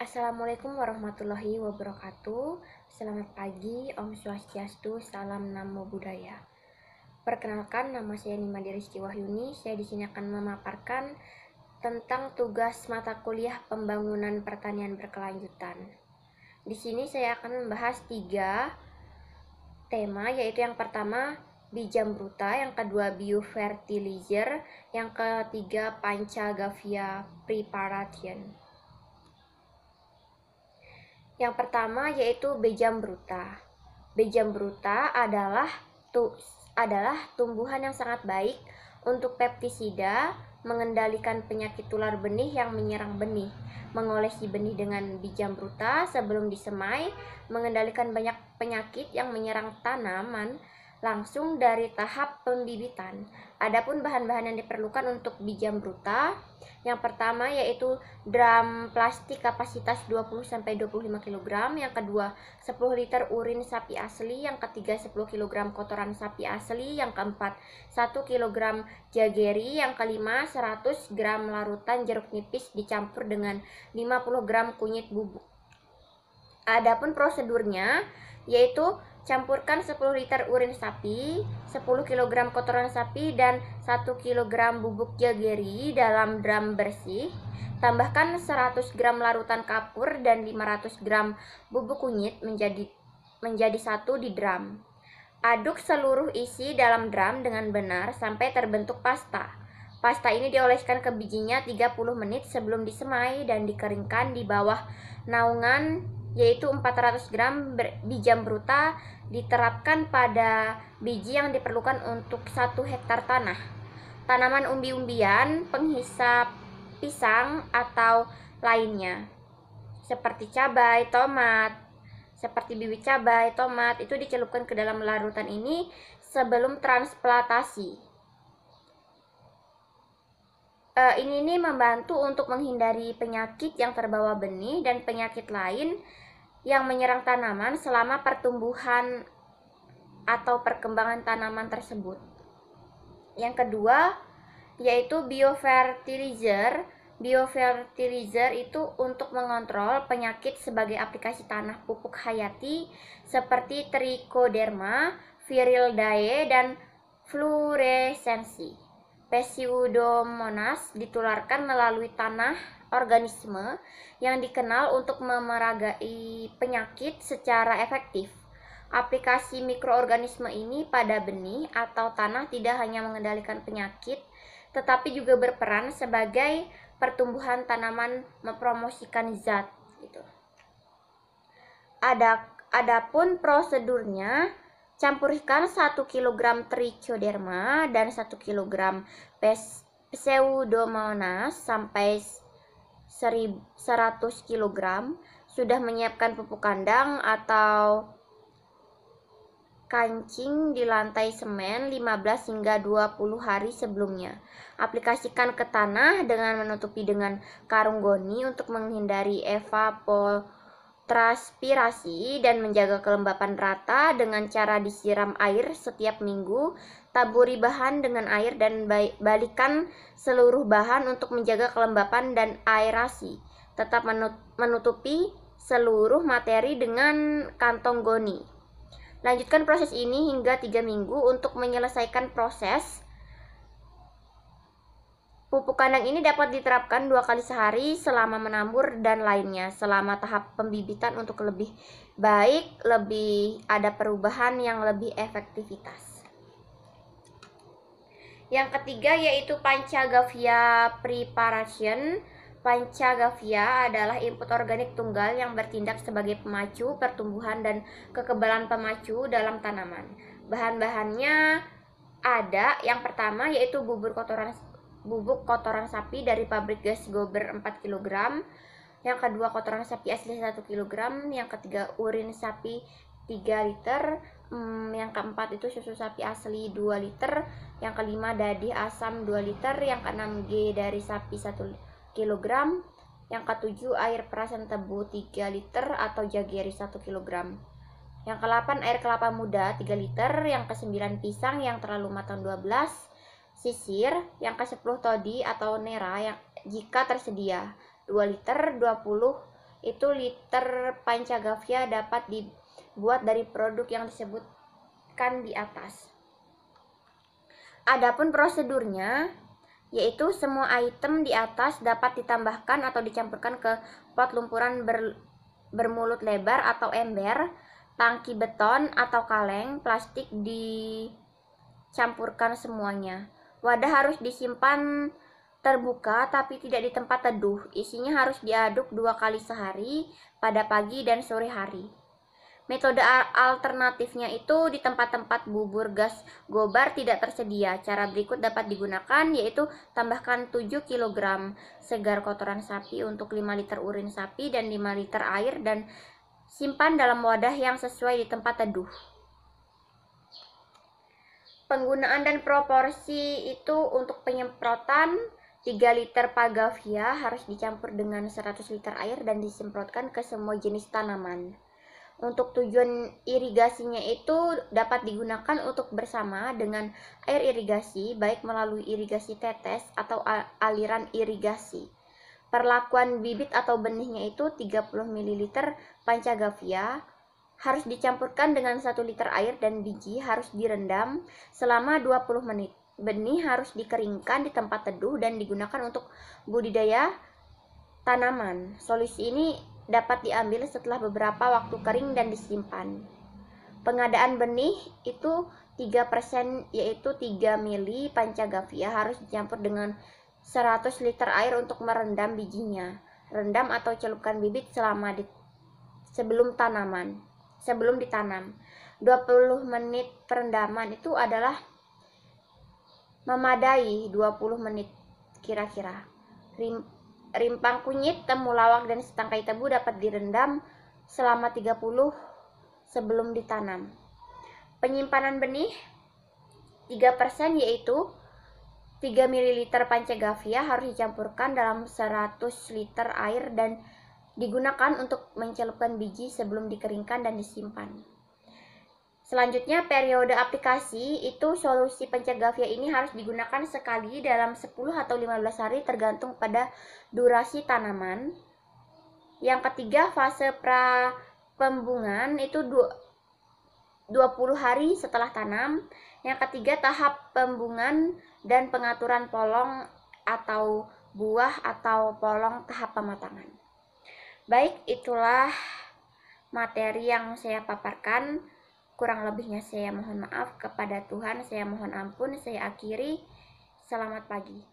Assalamualaikum warahmatullahi wabarakatuh. Selamat pagi, Om Swastiastu, salam namo buddhaya. Perkenalkan, nama saya Nimade Rizky Wahyuni. Saya di sini akan memaparkan tentang tugas mata kuliah pembangunan pertanian berkelanjutan. Di sini saya akan membahas 3 tema, yaitu yang pertama Bijambruta, yang kedua biofertilizer, yang ketiga Panchagavya preparation. Yang pertama yaitu Bijambruta. Bijambruta adalah tumbuhan yang sangat baik untuk pestisida, mengendalikan penyakit tular benih yang menyerang benih, mengolesi benih dengan Bijambruta sebelum disemai, mengendalikan banyak penyakit yang menyerang tanaman langsung dari tahap pembibitan. Adapun bahan-bahan yang diperlukan untuk Bijambruta, yang pertama yaitu drum plastik kapasitas 20-25 kg, yang kedua 10 liter urin sapi asli, yang ketiga 10 kg kotoran sapi asli, yang keempat 1 kg jageri, yang kelima 100 gram larutan jeruk nipis dicampur dengan 50 gram kunyit bubuk. Adapun prosedurnya yaitu campurkan 10 liter urin sapi, 10 kg kotoran sapi, dan 1 kg bubuk jageri dalam drum bersih. Tambahkan 100 gram larutan kapur dan 500 gram bubuk kunyit menjadi satu di drum. Aduk seluruh isi dalam drum dengan benar sampai terbentuk pasta. Pasta ini dioleskan ke bijinya 30 menit sebelum disemai dan dikeringkan di bawah naungan, yaitu 400 gram Bijambruta diterapkan pada biji yang diperlukan untuk 1 hektar tanah. Tanaman umbi-umbian, penghisap pisang atau lainnya seperti cabai, tomat, seperti bibit cabai, tomat itu dicelupkan ke dalam larutan ini sebelum transplantasi. Ini membantu untuk menghindari penyakit yang terbawa benih dan penyakit lain yang menyerang tanaman selama pertumbuhan atau perkembangan tanaman tersebut. Yang kedua yaitu biofertilizer. Biofertilizer itu untuk mengontrol penyakit sebagai aplikasi tanah pupuk hayati seperti Trichoderma viridie dan fluoresensi. Pseudomonas ditularkan melalui tanah organisme yang dikenal untuk memeragai penyakit secara efektif. Aplikasi mikroorganisme ini pada benih atau tanah tidak hanya mengendalikan penyakit, tetapi juga berperan sebagai pertumbuhan tanaman, mempromosikan zat gitu. Adapun prosedurnya, campurkan 1 kg Trichoderma dan 1 kg Pseudomonas sampai 100 kg. Sudah menyiapkan pupuk kandang atau kancing di lantai semen 15 hingga 20 hari sebelumnya. Aplikasikan ke tanah dengan menutupi dengan karung goni untuk menghindari evapotranspirasi dan menjaga kelembapan rata dengan cara disiram air setiap minggu. Taburi bahan dengan air dan balikan seluruh bahan untuk menjaga kelembapan dan aerasi. Tetap menutupi seluruh materi dengan kantong goni. Lanjutkan proses ini hingga 3 minggu untuk menyelesaikan proses. Pupuk kandang ini dapat diterapkan 2 kali sehari selama menabur dan lainnya selama tahap pembibitan untuk lebih baik, lebih ada perubahan yang lebih efektivitas. Yang ketiga yaitu Panchagavya preparation. Panchagavya adalah input organik tunggal yang bertindak sebagai pemacu pertumbuhan dan kekebalan pemacu dalam tanaman. Bahan-bahannya ada, yang pertama yaitu bubuk kotoran sapi dari pabrik gas gober 4 kg, yang kedua kotoran sapi asli 1 kg, yang ketiga urin sapi 3 liter, yang keempat itu susu sapi asli 2 liter, yang kelima dadih asam 2 liter, yang keenam G dari sapi 1 kg, yang ketujuh air perasan tebu 3 liter atau jageri 1 kg, yang ke-8 air kelapa muda 3 liter, yang ke-9 pisang yang terlalu matang 12 sisir, yang ke-10 toddy atau nera yang jika tersedia 2 liter, 20 itu liter Pancagavia dapat dibuat dari produk yang disebutkan di atas. Adapun prosedurnya, yaitu semua item di atas dapat ditambahkan atau dicampurkan ke pot lumpuran bermulut lebar atau ember, tangki beton atau kaleng plastik dicampurkan semuanya. Wadah harus disimpan terbuka tapi tidak di tempat teduh. Isinya harus diaduk 2 kali sehari pada pagi dan sore hari. Metode alternatifnya itu di tempat-tempat bubur gas gobar tidak tersedia. Cara berikut dapat digunakan, yaitu tambahkan 7 kg segar kotoran sapi untuk 5 liter urin sapi dan 5 liter air dan simpan dalam wadah yang sesuai di tempat teduh. Penggunaan dan proporsi itu untuk penyemprotan 3 liter Pagavia harus dicampur dengan 100 liter air dan disemprotkan ke semua jenis tanaman. Untuk tujuan irigasinya itu dapat digunakan untuk bersama dengan air irigasi, baik melalui irigasi tetes atau aliran irigasi. Perlakuan bibit atau benihnya itu 30 ml Pancagavia harus dicampurkan dengan 1 liter air dan biji harus direndam selama 20 menit. Benih harus dikeringkan di tempat teduh dan digunakan untuk budidaya tanaman. Solusi ini dapat diambil setelah beberapa waktu kering dan disimpan. Pengadaan benih itu 3%, yaitu 3 mili Pancagavia harus dicampur dengan 100 liter air untuk merendam bijinya. Rendam atau celupkan bibit sebelum ditanam. 20 menit perendaman itu adalah memadai. 20 menit kira-kira. Rimpang kunyit, temulawak, dan setangkai tebu dapat direndam selama 30 sebelum ditanam. Penyimpanan benih 3%, yaitu 3 ml Pancagavia harus dicampurkan dalam 100 liter air dan digunakan untuk mencelupkan biji sebelum dikeringkan dan disimpan. Selanjutnya, periode aplikasi itu solusi Pancagavia ini harus digunakan sekali dalam 10 atau 15 hari tergantung pada durasi tanaman. Yang ketiga, fase pembungan itu 20 hari setelah tanam. Yang ketiga, tahap pembungan dan pengaturan polong atau buah atau polong tahap pematangan. Baik, itulah materi yang saya paparkan. Kurang lebihnya saya mohon maaf, kepada Tuhan saya mohon ampun. Saya akhiri. Selamat pagi.